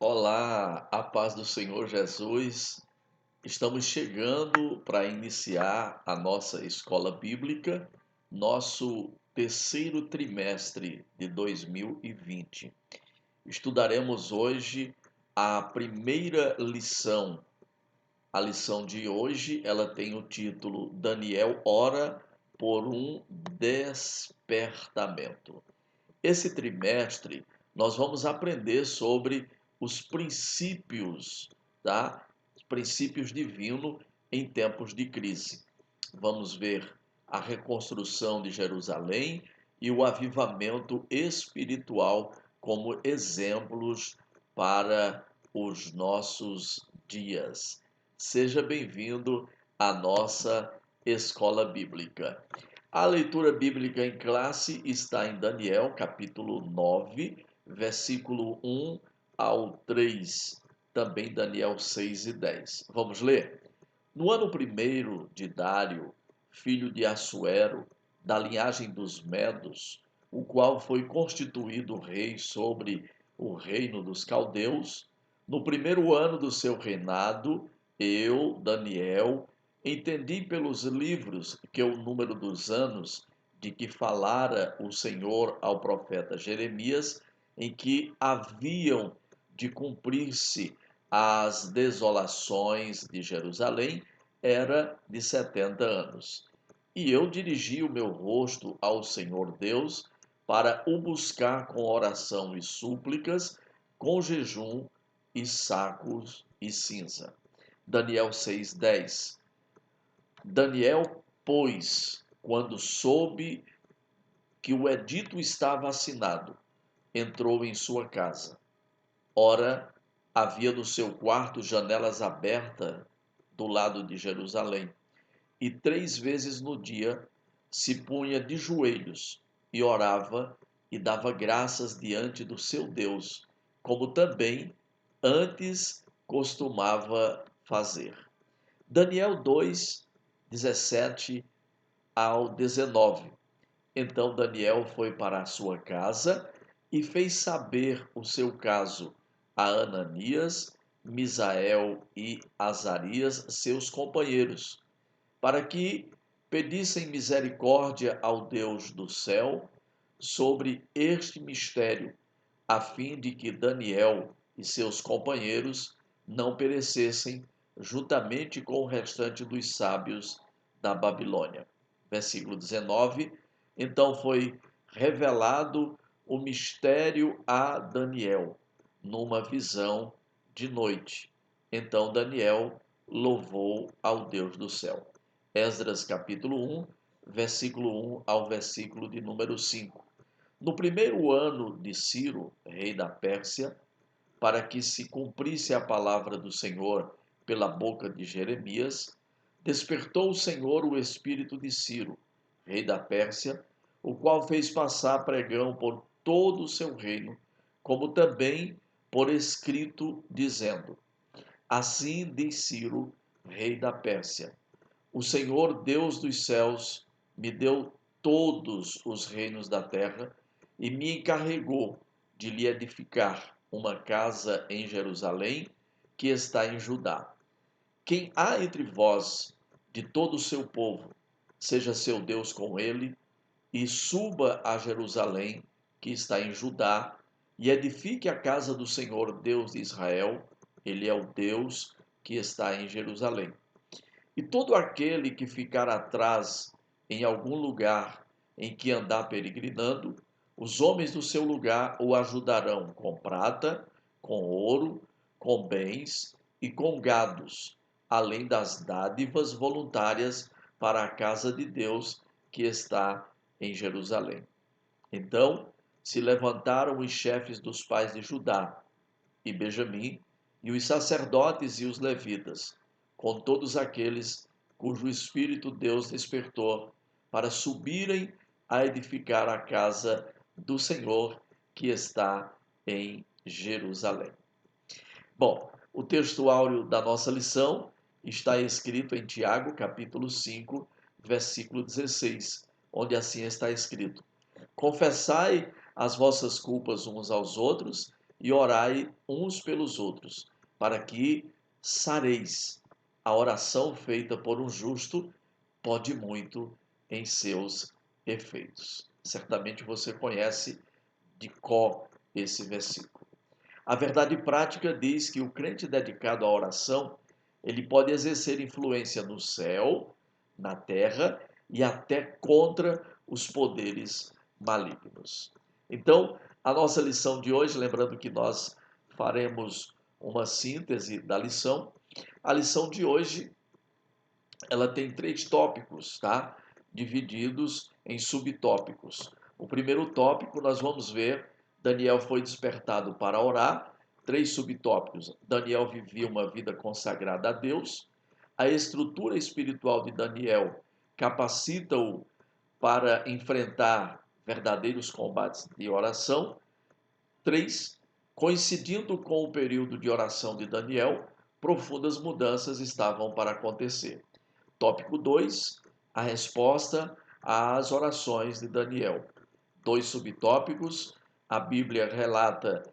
Olá, a paz do Senhor Jesus. Estamos chegando para iniciar a nossa escola bíblica, nosso terceiro trimestre de 2020. Estudaremos hoje a primeira lição. A lição de hoje, ela tem o título Daniel ora por um despertamento. Esse trimestre nós vamos aprender sobre os princípios, tá? Os princípios divinos em tempos de crise. Vamos ver a reconstrução de Jerusalém e o avivamento espiritual como exemplos para os nossos dias. Seja bem-vindo à nossa escola bíblica. A leitura bíblica em classe está em Daniel, capítulo 9, versículo 1 ao 3. Também Daniel 6 e 10. Vamos ler? No ano primeiro de Dário, filho de Assuero, da linhagem dos Medos, o qual foi constituído rei sobre o reino dos caldeus, no primeiro ano do seu reinado, eu, Daniel, entendi pelos livros que o número dos anos de que falara o Senhor ao profeta Jeremias, em que haviam de cumprir-se as desolações de Jerusalém, era de 70 anos. E eu dirigi o meu rosto ao Senhor Deus para o buscar com oração e súplicas, com jejum e sacos e cinza. Daniel 6:10. Daniel, pois, quando soube que o edito estava assinado, entrou em sua casa. Ora, havia no seu quarto janelas abertas do lado de Jerusalém, e 3 vezes no dia se punha de joelhos e orava e dava graças diante do seu Deus, como também antes costumava fazer. Daniel 2, 17 ao 19. Então Daniel foi para a sua casa e fez saber o seu caso a Ananias, Misael e Azarias, seus companheiros, para que pedissem misericórdia ao Deus do céu sobre este mistério, a fim de que Daniel e seus companheiros não perecessem juntamente com o restante dos sábios da Babilônia. Versículo 19. Então foi revelado o mistério a Daniel numa visão de noite. Então Daniel louvou ao Deus do céu. Esdras capítulo 1, versículo 1 ao versículo de número 5. No primeiro ano de Ciro, rei da Pérsia, para que se cumprisse a palavra do Senhor pela boca de Jeremias, despertou o Senhor o espírito de Ciro, rei da Pérsia, o qual fez passar pregão por todo o seu reino, como também por escrito, dizendo: Assim diz Ciro, rei da Pérsia: O Senhor Deus dos céus me deu todos os reinos da terra e me encarregou de lhe edificar uma casa em Jerusalém, que está em Judá. Quem há entre vós de todo o seu povo, seja seu Deus com ele, e suba a Jerusalém, que está em Judá, e edifique a casa do Senhor Deus de Israel, ele é o Deus que está em Jerusalém. E todo aquele que ficar atrás em algum lugar em que andar peregrinando, os homens do seu lugar o ajudarão com prata, com ouro, com bens e com gados, além das dádivas voluntárias para a casa de Deus que está em Jerusalém. Então se levantaram os chefes dos pais de Judá e Benjamim, e os sacerdotes e os levitas, com todos aqueles cujo espírito Deus despertou, para subirem a edificar a casa do Senhor que está em Jerusalém. Bom, o texto áureo da nossa lição está escrito em Tiago, capítulo 5, versículo 16, onde assim está escrito: Confessai as vossas culpas uns aos outros e orai uns pelos outros, para que sareis. A oração feita por um justo pode muito em seus efeitos. Certamente você conhece de cor esse versículo. A verdade prática diz que o crente dedicado à oração, ele pode exercer influência no céu, na terra e até contra os poderes malignos. Então, a nossa lição de hoje, lembrando que nós faremos uma síntese da lição, a lição de hoje, ela tem 3 tópicos, tá? Divididos em subtópicos. O primeiro tópico nós vamos ver, Daniel foi despertado para orar. 3 subtópicos. Daniel vivia uma vida consagrada a Deus. A estrutura espiritual de Daniel capacita-o para enfrentar verdadeiros combates de oração. 3. Coincidindo com o período de oração de Daniel, profundas mudanças estavam para acontecer. Tópico 2, a resposta às orações de Daniel. 2 subtópicos, a Bíblia relata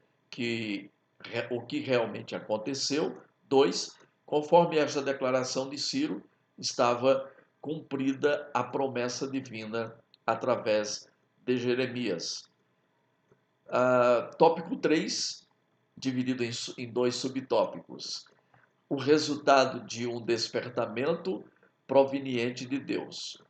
o que realmente aconteceu. 2, conforme esta declaração de Ciro, estava cumprida a promessa divina através de Jeremias. Tópico 3, dividido em 2 subtópicos. O resultado de um despertamento proveniente de Deus.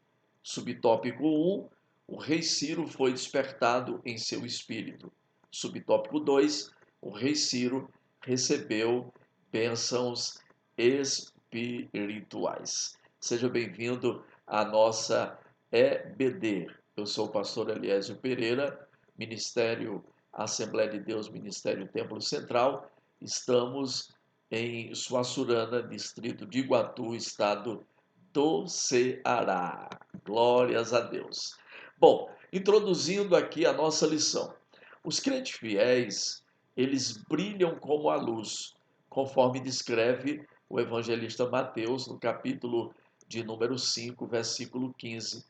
Subtópico 1, o rei Ciro foi despertado em seu espírito. Subtópico 2, o rei Ciro recebeu bênçãos espirituais. Seja bem-vindo à nossa EBD. Eu sou o pastor Eliésio Pereira, Ministério Assembleia de Deus, Ministério Templo Central. Estamos em Suaçurana, distrito de Iguatu, estado do Ceará. Glórias a Deus. Bom, introduzindo aqui a nossa lição. Os crentes fiéis, eles brilham como a luz, conforme descreve o evangelista Mateus no capítulo de número 5, versículo 15,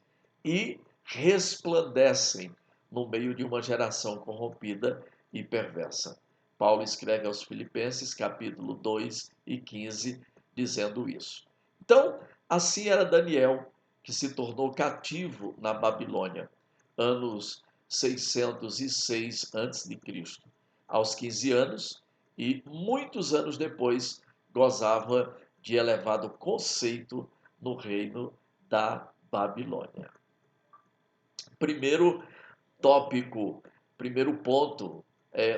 e resplandecem no meio de uma geração corrompida e perversa. Paulo escreve aos Filipenses, capítulo 2 e 15, dizendo isso. Então, assim era Daniel, que se tornou cativo na Babilônia, anos 606 a.C. Aos 15 anos, e muitos anos depois, gozava de elevado conceito no reino da Babilônia. Primeiro tópico, primeiro ponto,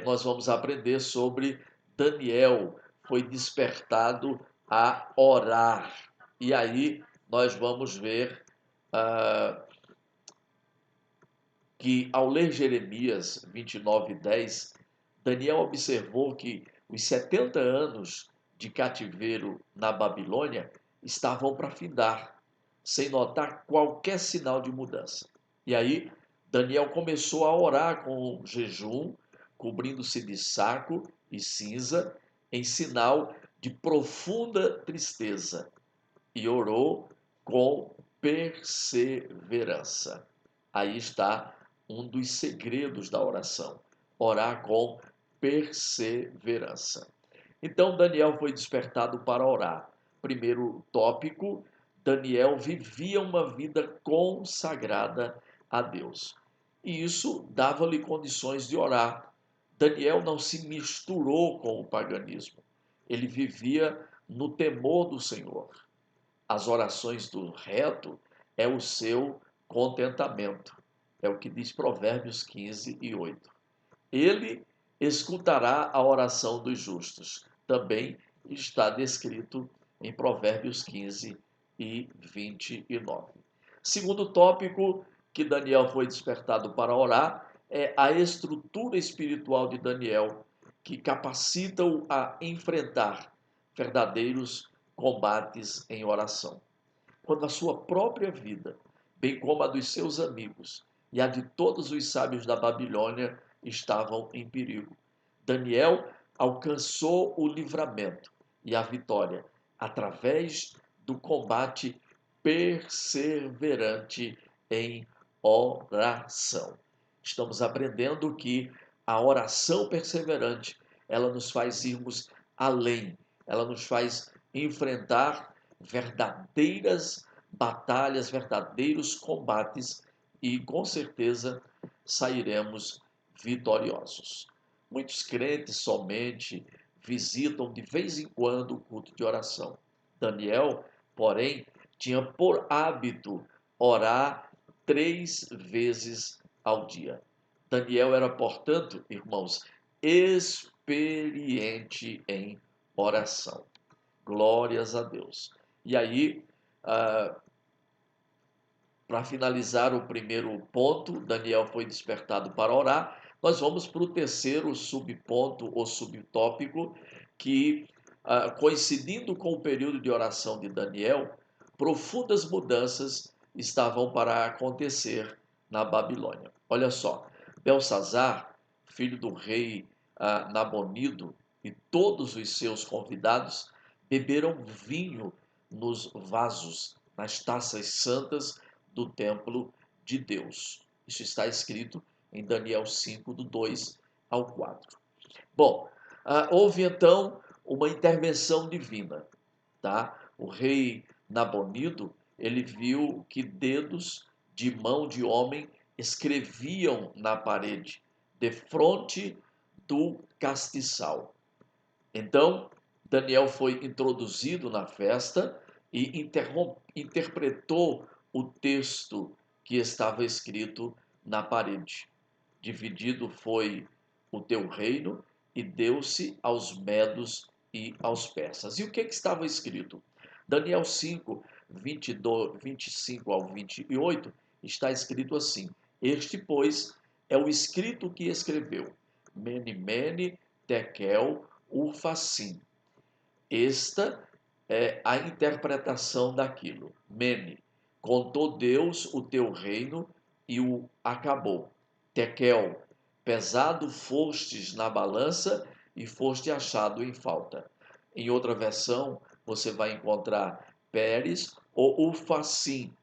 nós vamos aprender sobre Daniel foi despertado a orar. E aí nós vamos ver que ao ler Jeremias 29:10, Daniel observou que os 70 anos de cativeiro na Babilônia estavam para findar, sem notar qualquer sinal de mudança. E aí Daniel começou a orar com jejum, cobrindo-se de saco e cinza, em sinal de profunda tristeza, e orou com perseverança. Aí está um dos segredos da oração: orar com perseverança. Então Daniel foi despertado para orar. Primeiro tópico, Daniel vivia uma vida consagrada a Deus. E isso dava-lhe condições de orar. Daniel não se misturou com o paganismo. Ele vivia no temor do Senhor. As orações do reto é o seu contentamento. É o que diz Provérbios 15:8. Ele escutará a oração dos justos. Também está descrito em Provérbios 15:29. Segundo tópico que Daniel foi despertado para orar é a estrutura espiritual de Daniel, que capacita-o a enfrentar verdadeiros combates em oração. Quando a sua própria vida, bem como a dos seus amigos e a de todos os sábios da Babilônia, estavam em perigo, Daniel alcançou o livramento e a vitória através do combate perseverante em oração. Estamos aprendendo que A oração perseverante, ela nos faz irmos além, ela nos faz enfrentar verdadeiras batalhas, verdadeiros combates e com certeza sairemos vitoriosos. Muitos crentes somente visitam de vez em quando o culto de oração. Daniel, porém, tinha por hábito orar 3 vezes ao dia. Daniel era, portanto, irmãos, experiente em oração. Glórias a Deus. E aí, ah, para finalizar o primeiro ponto, Daniel foi despertado para orar. Nós vamos para o terceiro subponto ou subtópico, que, coincidindo com o período de oração de Daniel, profundas mudanças estavam para acontecer na Babilônia. Olha só, Belsazar, filho do rei Nabonido, e todos os seus convidados beberam vinho nos vasos, nas taças santas do templo de Deus. Isso está escrito em Daniel 5, do 2 ao 4. Bom, houve então uma intervenção divina, tá? O rei Nabonido, ele viu que dedos de mão de homem escreviam na parede, defronte do castiçal. Então, Daniel foi introduzido na festa e interpretou o texto que estava escrito na parede. Dividido foi o teu reino e deu-se aos medos e aos persas. E o que estava escrito? Daniel 5, 22, 25 ao 28, está escrito assim: Este, pois, é o escrito que escreveu Mene, Mene, Tekel, Urfacim. Esta é a interpretação daquilo. Mene, contou Deus o teu reino e o acabou. Tekel, pesado fostes na balança e foste achado em falta. Em outra versão, você vai encontrar Pérez ou Ufacim.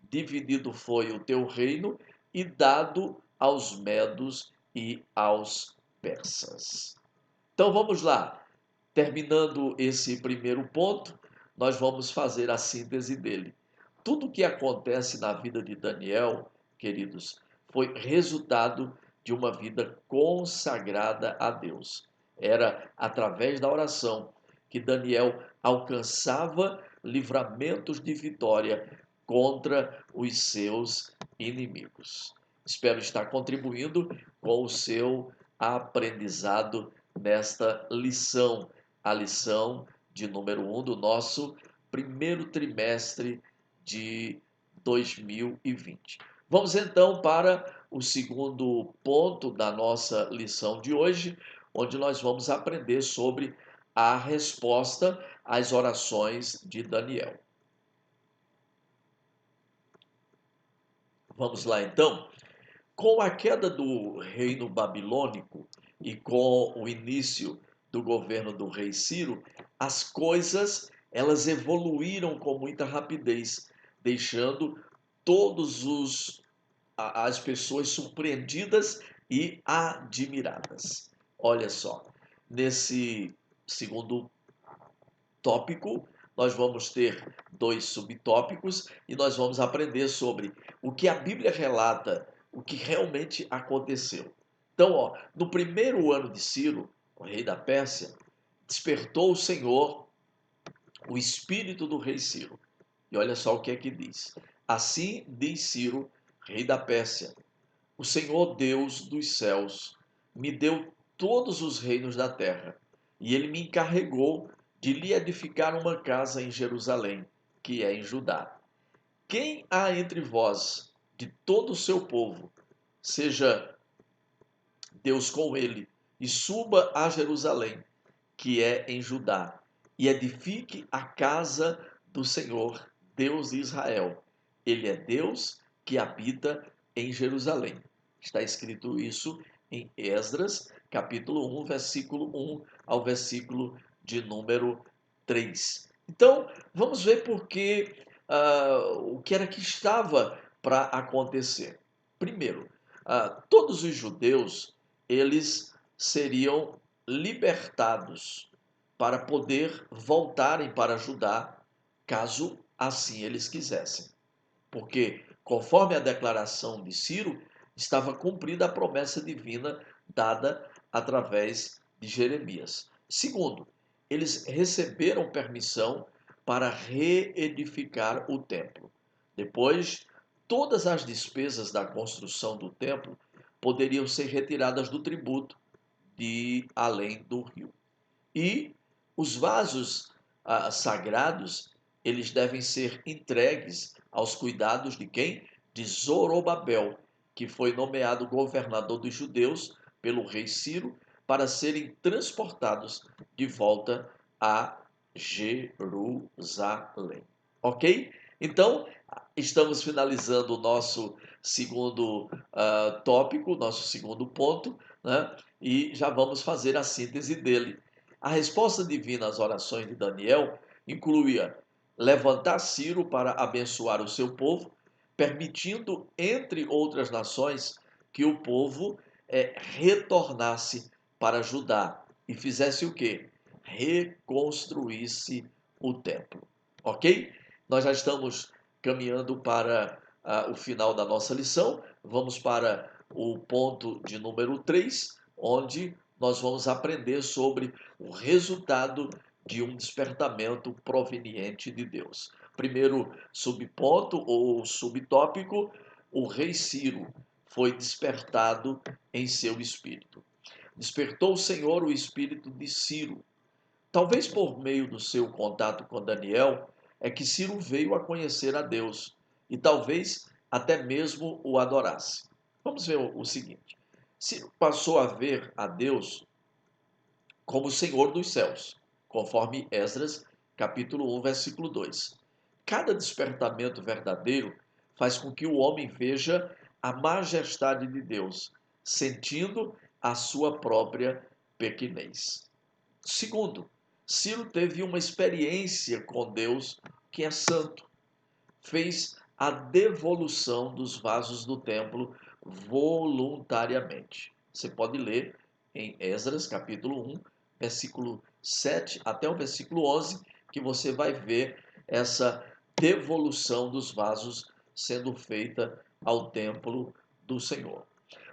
Dividido foi o teu reino e dado aos medos e aos persas. Então vamos lá. Terminando esse primeiro ponto, nós vamos fazer a síntese dele. Tudo o que acontece na vida de Daniel, queridos, foi resultado de uma vida consagrada a Deus. Era através da oração que Daniel alcançava livramentos de vitória contra os seus inimigos. Espero estar contribuindo com o seu aprendizado nesta lição, a lição de número 1 do nosso primeiro trimestre de 2020. Vamos então para o segundo ponto da nossa lição de hoje, onde nós vamos aprender sobre a resposta às orações de Daniel. Vamos lá então. Com a queda do reino babilônico e com o início do governo do rei Ciro, as coisas elas evoluíram com muita rapidez, deixando todos as pessoas surpreendidas e admiradas. Olha só, nesse segundo tópico, nós vamos ter 2 subtópicos e nós vamos aprender sobre o que a Bíblia relata, o que realmente aconteceu. Então, no primeiro ano de Ciro, o rei da Pérsia, despertou o Senhor o espírito do rei Ciro. E olha só o que é que diz. Assim diz Ciro, rei da Pérsia: O Senhor Deus dos céus me deu todos os reinos da terra, e ele me encarregou de lhe edificar uma casa em Jerusalém, que é em Judá. Quem há entre vós, de todo o seu povo, seja Deus com ele, e suba a Jerusalém, que é em Judá, e edifique a casa do Senhor, Deus de Israel. Ele é Deus que habita em Jerusalém. Está escrito isso em Esdras, capítulo 1, versículo 1 ao versículo de número 3. Então, vamos ver o que era que estava para acontecer. Primeiro, todos os judeus eles seriam libertados para poder voltarem para Judá, caso assim eles quisessem. Porque, conforme a declaração de Ciro, estava cumprida a promessa divina dada através de Jeremias. Segundo, eles receberam permissão para reedificar o templo. Depois, todas as despesas da construção do templo poderiam ser retiradas do tributo de além do rio. E os vasos sagrados, eles devem ser entregues aos cuidados de quem? De Zorobabel, que foi nomeado governador dos judeus pelo rei Ciro, para serem transportados de volta a Jerusalém. Ok? Então, estamos finalizando o nosso segundo tópico, nosso segundo ponto, né? E já vamos fazer a síntese dele. A resposta divina às orações de Daniel incluía levantar Ciro para abençoar o seu povo, permitindo, entre outras nações, que o povo retornasse para Judá e fizesse o quê? Reconstruísse o templo. Ok? Nós já estamos caminhando para o final da nossa lição. Vamos para o ponto de número 3, onde nós vamos aprender sobre o resultado de um despertamento proveniente de Deus. Primeiro subponto ou subtópico, o rei Ciro foi despertado em seu espírito. Despertou o Senhor o espírito de Ciro. Talvez por meio do seu contato com Daniel, é que Ciro veio a conhecer a Deus e talvez até mesmo o adorasse. Vamos ver o seguinte: Ciro passou a ver a Deus como Senhor dos céus, conforme Esdras, capítulo 1, versículo 2. Cada despertamento verdadeiro faz com que o homem veja a majestade de Deus, sentindo a sua própria pequenez. Segundo, Ciro teve uma experiência com Deus que é santo. Fez a devolução dos vasos do templo voluntariamente. Você pode ler em Esdras, capítulo 1, versículo 7 até o versículo 11, que você vai ver essa devolução dos vasos sendo feita ao templo do Senhor.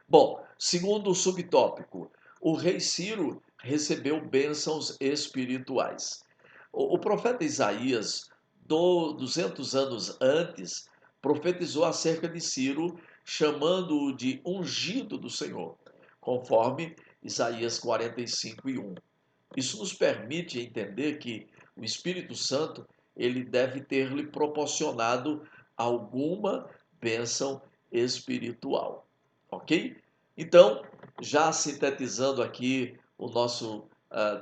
Bom, segundo o subtópico, o rei Ciro recebeu bênçãos espirituais. O profeta Isaías, 200 anos antes, profetizou acerca de Ciro, chamando-o de ungido do Senhor, conforme Isaías 45:1. Isso nos permite entender que o Espírito Santo ele deve ter lhe proporcionado alguma bênção espiritual. Ok? Então, já sintetizando aqui o nosso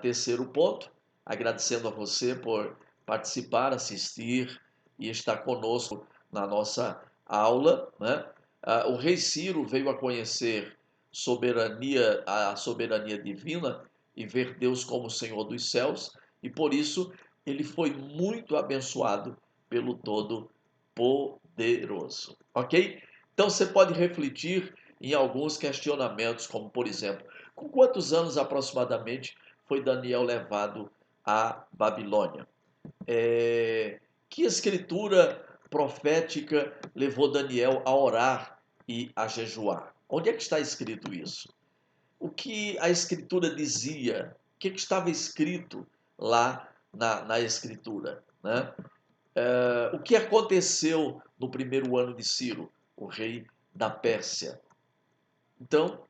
terceiro ponto, agradecendo a você por participar, assistir e estar conosco na nossa aula, né? O rei Ciro veio a conhecer a soberania divina e ver Deus como Senhor dos céus, e por isso ele foi muito abençoado pelo Todo-Poderoso. Ok? Então você pode refletir em alguns questionamentos, como por exemplo, com quantos anos aproximadamente foi Daniel levado à Babilônia? Que escritura profética levou Daniel a orar e a jejuar? Onde é que está escrito isso? O que a escritura dizia? O que estava escrito lá na escritura? Né? O que aconteceu no primeiro ano de Ciro, o rei da Pérsia? Então,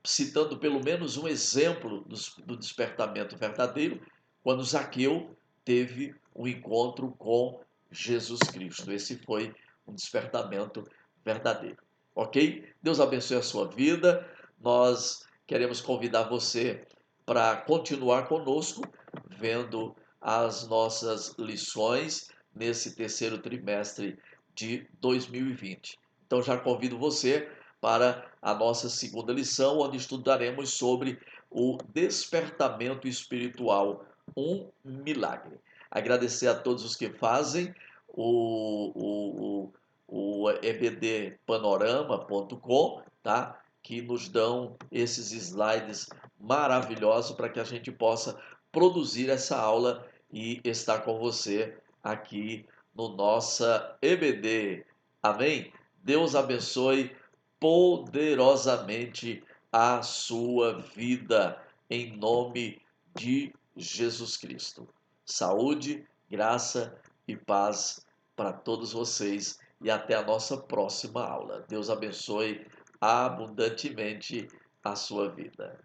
citando pelo menos um exemplo do despertamento verdadeiro, quando Zaqueu teve um encontro com Jesus Cristo. Esse foi um despertamento verdadeiro. Ok? Deus abençoe a sua vida. Nós queremos convidar você para continuar conosco, vendo as nossas lições nesse terceiro trimestre de 2020. Então já convido você para a nossa segunda lição, onde estudaremos sobre o despertamento espiritual, um milagre. Agradecer a todos os que fazem o ebdpanorama.com, tá? que nos dão esses slides maravilhosos para que a gente possa produzir essa aula e estar com você aqui no nossa EBD. Amém? Deus abençoe poderosamente a sua vida, em nome de Jesus Cristo. Saúde, graça e paz para todos vocês e até a nossa próxima aula. Deus abençoe abundantemente a sua vida.